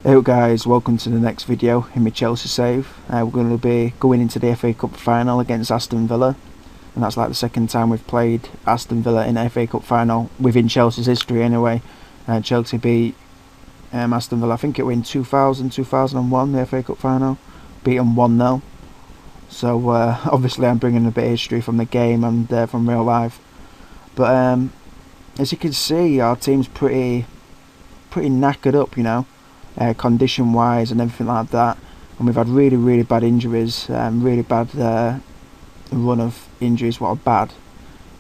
Hello guys, welcome to the next video in my Chelsea save. We're going to be going into the FA Cup final against Aston Villa, and that's like the second time we've played Aston Villa in the FA Cup final within Chelsea's history anyway. Chelsea beat Aston Villa, I think it was in 2001, the FA Cup final, beat them 1-0. So obviously I'm bringing a bit of history from the game and from real life. But as you can see, our team's pretty knackered up, you know. Condition wise and everything like that, and we've had really bad injuries, really bad run of injuries. What are bad,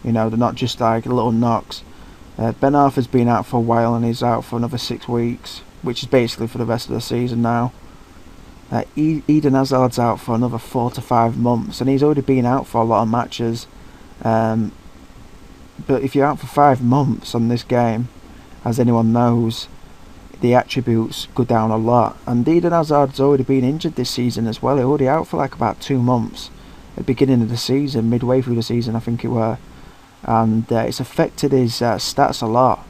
you know, they're not just like little knocks. Ben Arthur's been out for a while and he's out for another 6 weeks, which is basically for the rest of the season now. Eden Hazard's out for another 4 to 5 months, and he's already been out for a lot of matches. But if you're out for 5 months on this game, as anyone knows, the attributes go down a lot. And Eden Hazard's already been injured this season as well. He's already out for like about 2 months at the beginning of the season, midway through the season I think it were, and it's affected his stats a lot,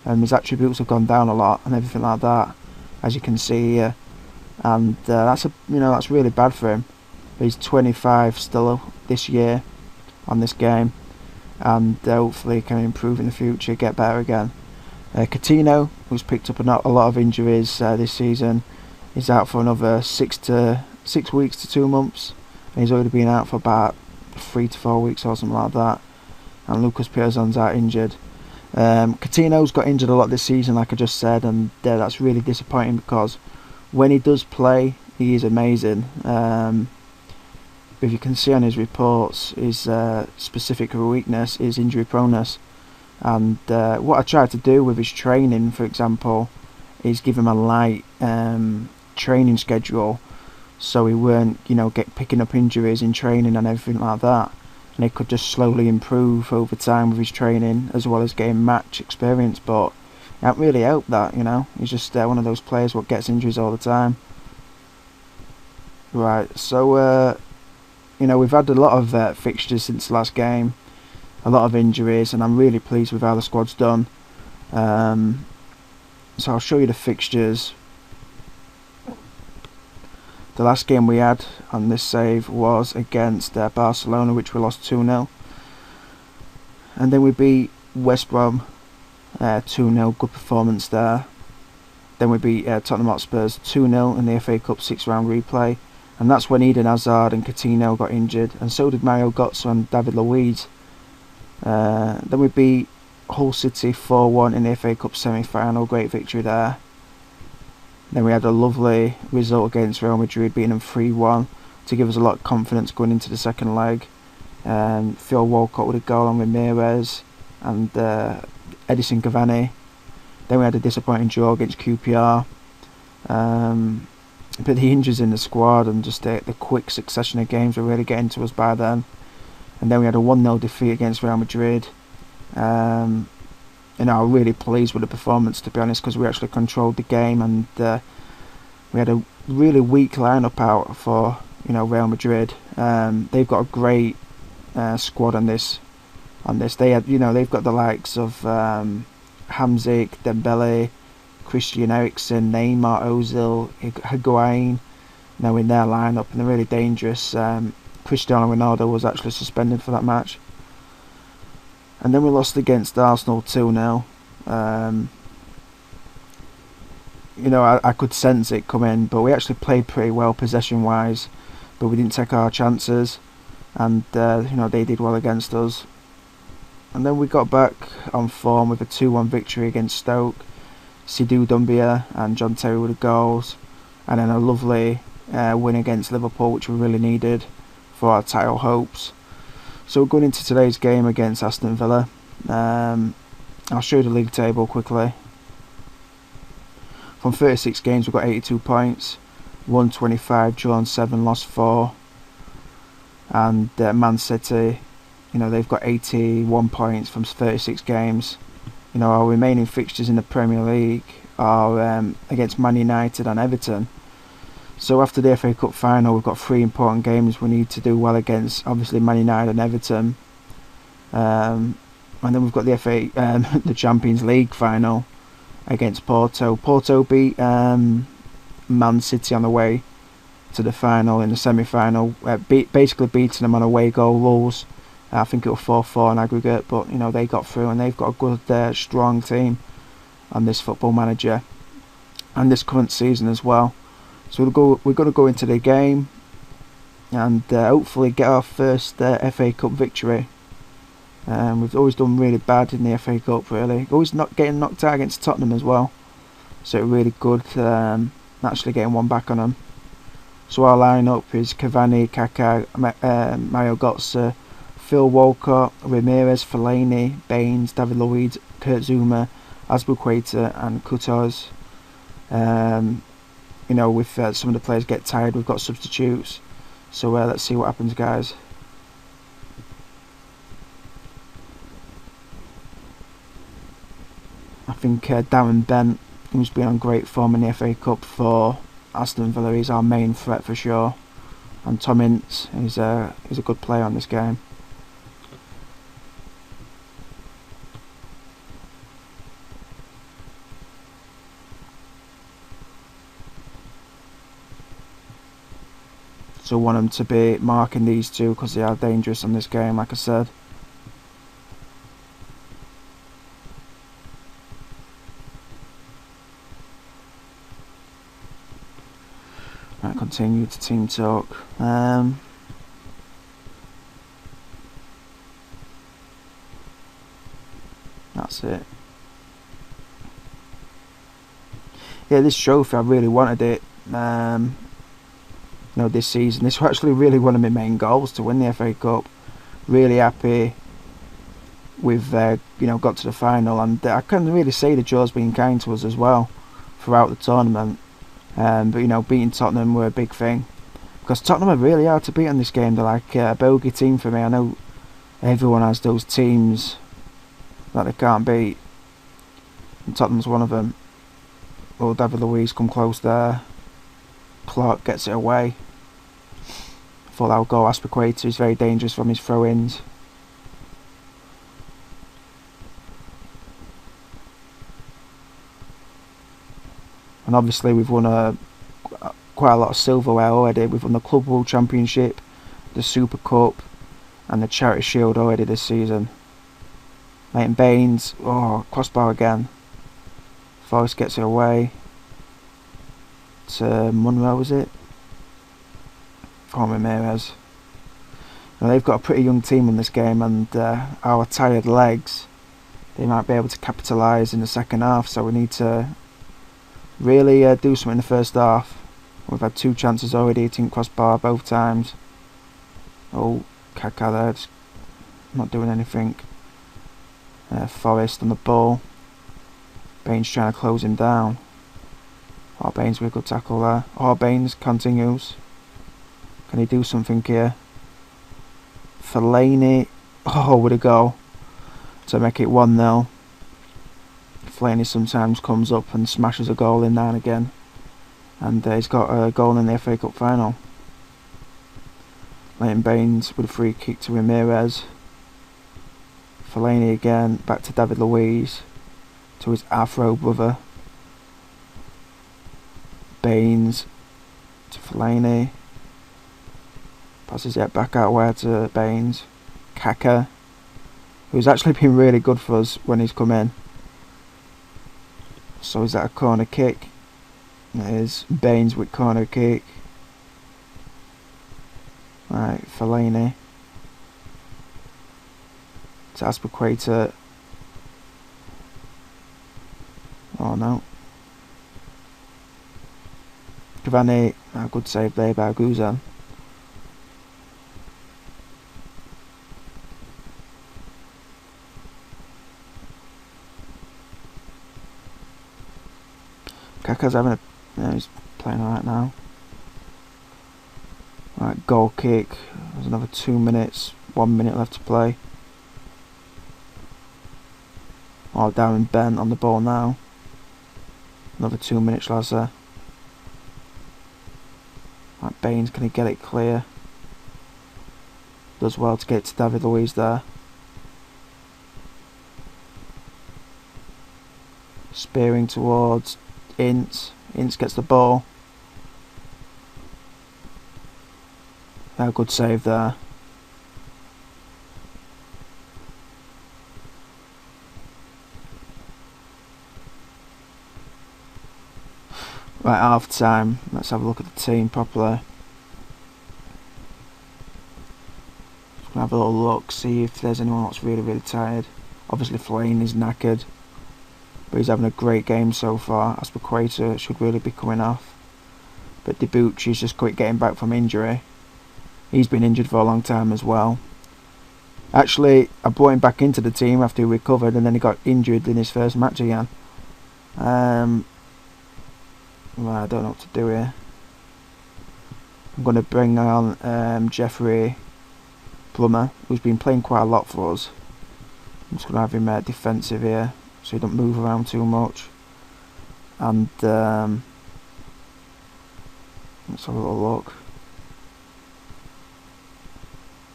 and his attributes have gone down a lot and everything like that, as you can see here. And that's really bad for him. He's 25 still this year on this game, and hopefully he can improve in the future, get better again. Coutinho, who's picked up a lot of injuries this season, is out for another 6 weeks to 2 months, and he's already been out for about 3 to 4 weeks or something like that. And Lucas Piazon's out injured. Coutinho's got injured a lot this season, like I just said, and that's really disappointing because when he does play, he is amazing. If you can see on his reports, his specific weakness is injury proneness. And what I tried to do with his training, for example, is give him a light training schedule, so he weren't, picking up injuries in training and everything like that, and he could just slowly improve over time with his training as well as getting match experience. But it hasn't really helped that, he's just one of those players what gets injuries all the time. Right, so we've had a lot of fixtures since the last game. A lot of injuries, and I'm really pleased with how the squad's done. So I'll show you the fixtures. The last game we had on this save was against Barcelona, which we lost 2-0. And then we beat West Brom 2-0, good performance there. Then we beat Tottenham Hotspurs 2-0 in the FA Cup 6-round replay. And that's when Eden Hazard and Coutinho got injured, and so did Mario Götze and David Luiz. Then we beat Hull City 4-1 in the FA Cup semi-final, great victory there. Then we had a lovely result against Real Madrid, beating them 3-1 to give us a lot of confidence going into the second leg. Theo Walcott with a goal on Ramirez and Edison Cavani. Then we had a disappointing draw against QPR. But the injuries in the squad and just the quick succession of games were really getting to us by then. And then we had a 1-0 defeat against Real Madrid. I'm really pleased with the performance, to be honest, because we actually controlled the game, and we had a really weak lineup out for Real Madrid. They've got a great squad on this. They had they've got the likes of Hamzik, Dembele, Christian Eriksen, Neymar, Ozil, Higuain, in their lineup, and they're really dangerous. Cristiano Ronaldo was actually suspended for that match. And then we lost against Arsenal 2-0. I could sense it coming, but we actually played pretty well possession wise, but we didn't take our chances, and they did well against us. And then we got back on form with a 2-1 victory against Stoke. Sidou Doumbia and John Terry with the goals, and then a lovely win against Liverpool, which we really needed for our title hopes. So we're going into today's game against Aston Villa. I'll show you the league table quickly. From 36 games we've got 82 points, won 25, drawn 7, lost 4. And Man City, they've got 81 points from 36 games. Our remaining fixtures in the Premier League are against Man United and Everton. So after the FA Cup final, we've got 3 important games we need to do well against, obviously Man United and Everton. And then we've got the Champions League final against Porto. Porto beat Man City on the way to the final in the semi-final, basically beating them on away goal rules. I think it was 4-4 in aggregate, but you know, they got through, and they've got a good, strong team on this Football Manager and this current season as well. So we're going to go into the game and hopefully get our first FA Cup victory. We've always done really bad in the FA Cup, really. Always not getting knocked out against Tottenham as well. So it's really good actually getting one back on them. So our lineup is Cavani, Kaká, Mario Götze, Phil Walcott, Ramirez, Fellaini, Baines, David Luiz, Kurt Zouma, Azpilicueta and Kutoz. You know, if some of the players get tired, we've got substitutes. So let's see what happens, guys. I think Darren Bent, who's been on great form in the FA Cup for Aston Villa, is our main threat for sure. And Tom Ince is a good player on this game. So I want them to be marking these two because they are dangerous on this game, like I said. Right, continue to team talk. That's it. Yeah, this trophy, I really wanted it. You know, this season. This was actually really one of my main goals, to win the FA Cup. Really happy we've you know, got to the final, and I can really say the draw's been kind to us as well throughout the tournament. But you know, beating Tottenham were a big thing because Tottenham are really hard to beat in this game. They're like a bogey team for me. I know everyone has those teams that they can't beat, and Tottenham's one of them. Oh, David Luiz come close there. Clark gets it away. Thought that would go. Azpilicueta is very dangerous from his throw-ins. And obviously we've won quite a lot of silverware already. We've won the Club World Championship, the Super Cup and the Charity Shield already this season. Leighton Baines, oh, crossbar again. Forrest gets it away to Munro, is it? Or Ramirez. Now they've got a pretty young team in this game, and our tired legs, they might be able to capitalise in the second half, so we need to really do something in the first half. We've had 2 chances already, hitting crossbar both times. Oh, Kaká there, just not doing anything. Forrest on the ball. Baines trying to close him down. Oh, Baines with a good tackle there. Oh, Baines continues. Can he do something here? Fellaini. Oh, with a goal to make it 1-0. Fellaini sometimes comes up and smashes a goal in now and again. And he's got a goal in the FA Cup final. Leighton Baines with a free kick to Ramirez. Fellaini again, back to David Luiz. To his Afro brother. Baines to Fellaini. Passes it back out where to Baines. Kaká, who's actually been really good for us when he's come in. So is that a corner kick? It is. Baines with corner kick. Right, Fellaini. To Azpilicueta. Oh no. Cavani, a good save there by Guzan. Kaká's having a... Yeah, he's playing alright now. Right, goal kick. There's another 2 minutes. 1 minute left to play. Oh, Darren Bent on the ball now. Another 2 minutes, lads there. Right, Baines, can he get it clear? Does well to get to David Luiz there. Spearing towards Ince. Ince gets the ball. Good save there. Right, half time. Let's have a look at the team properly. Just gonna have a little look, see if there's anyone that's really tired. Obviously Flane is knackered, but he's having a great game so far. Aspaqueta should really be coming off. But Debucci's just quit getting back from injury. He's been injured for a long time as well. Actually, I brought him back into the team after he recovered, and then he got injured in his first match again. Well, I don't know what to do here. I'm going to bring on Jeffrey Plummer, who's been playing quite a lot for us. I'm just going to have him defensive here, so he don't move around too much. And let's have a little look.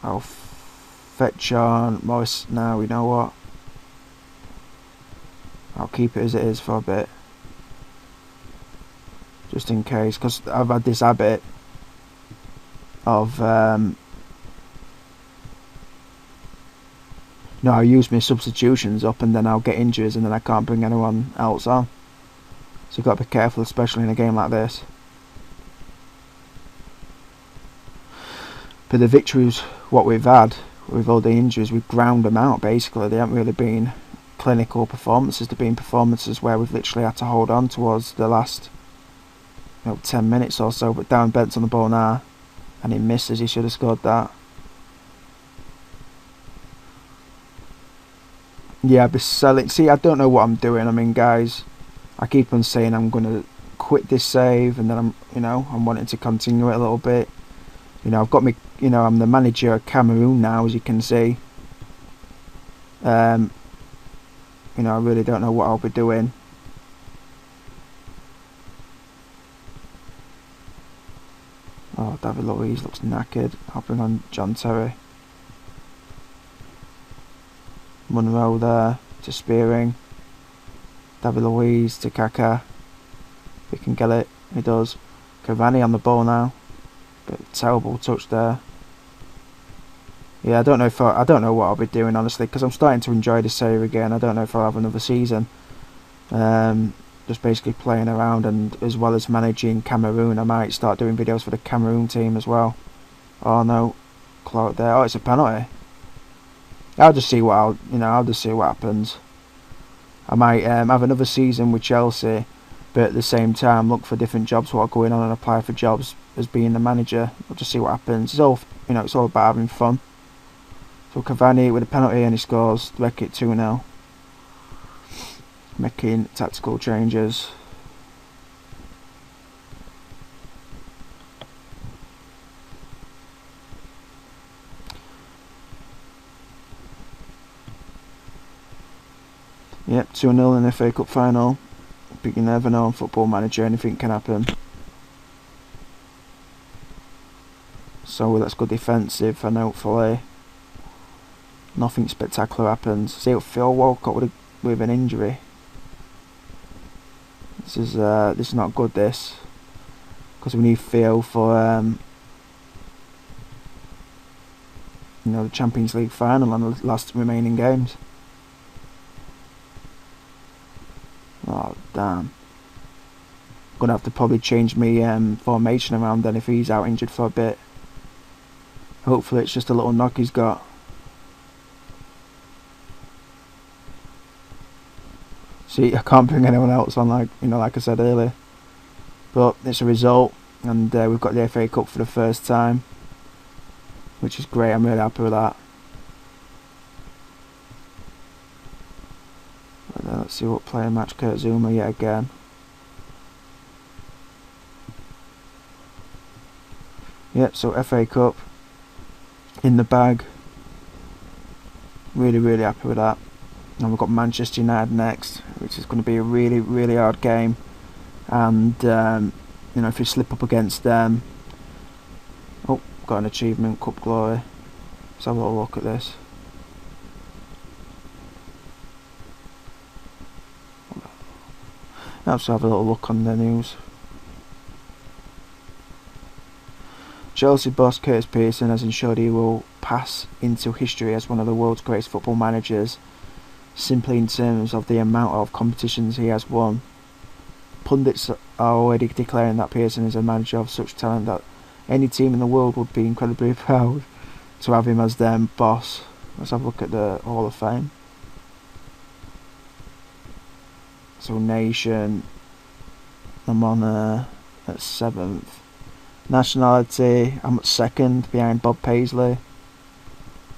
I'll fetch on Morris now. You know what? I'll keep it as it is for a bit, just in case, because I've had this habit of I use my substitutions up and then I'll get injuries and then I can't bring anyone else on. So you've got to be careful, especially in a game like this. But the victories what we've had with all the injuries, we've ground them out basically. They haven't really been clinical performances. They've been performances where we've literally had to hold on towards the last 10 minutes or so. But Darren Bent's on the ball now and he misses. He should have scored that. Yeah, I've been selling. See, I don't know what I'm doing. I mean, guys, I keep on saying I'm going to quit this save, and then I'm wanting to continue it a little bit. I've got me. I'm the manager of Cameroon now, as you can see. I really don't know what I'll be doing. Oh, David Luiz looks knackered. I'll bring on John Terry. Monroe there to Spearing. David Luiz to Kaká. He can get it. He does. Cavani on the ball now. But terrible touch there. Yeah, I don't know what I'll be doing honestly, because I'm starting to enjoy the series again. I don't know if I'll have another season. Just basically playing around, and as well as managing Cameroon, I might start doing videos for the Cameroon team as well. Oh no, Clark there. Oh, it's a penalty. I'll just see what happens. I might have another season with Chelsea, but at the same time look for different jobs what are going on and apply for jobs as being the manager. I'll just see what happens. It's all it's all about having fun. So Cavani with a penalty and he scores to make it 2-0. Making tactical changes. Yep, 2-0 in the FA Cup final. But you never know on Football Manager, anything can happen. So let's go defensive and hopefully nothing spectacular happens. See if Phil Walcott with an injury. This is not good, this, because we need Phil for the Champions League final and the last remaining games. Oh damn! Gonna have to probably change my formation around then if he's out injured for a bit. Hopefully it's just a little knock he's got. See, I can't bring anyone else on, like I said earlier. But it's a result, and we've got the FA Cup for the first time, which is great. I'm really happy with that. Let's see what player match. Kurt Zuma yet again. Yep, so FA Cup in the bag. Really happy with that. And we've got Manchester United next, which is going to be a really hard game. And if we slip up against them, oh, got an achievement, Cup Glory. Let's have a little look at this. Let's have a little look on the news. Chelsea boss Curtis Pearson has ensured he will pass into history as one of the world's greatest football managers, simply in terms of the amount of competitions he has won. Pundits are already declaring that Pearson is a manager of such talent that any team in the world would be incredibly proud to have him as their boss. Let's have a look at the Hall of Fame. So nation, I'm on at 7th. Nationality, I'm at 2nd behind Bob Paisley.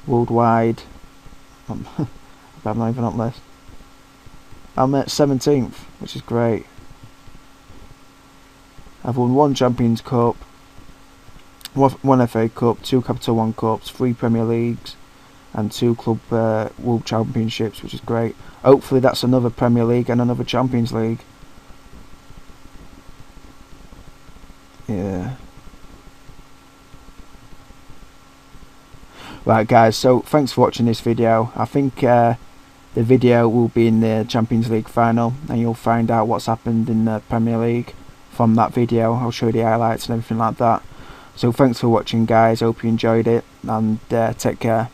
Worldwide, I'm not even on the list. I'm at 17th, which is great. I've won 1 Champions Cup, 1 FA Cup, 2 Capital One Cups, 3 Premier Leagues, and 2 Club World Championships, which is great. Hopefully that's another Premier League and another Champions League. Yeah. Right guys, so thanks for watching this video. I think the video will be in the Champions League final, and you'll find out what's happened in the Premier League from that video. I'll show you the highlights and everything like that. So thanks for watching guys, hope you enjoyed it, and take care.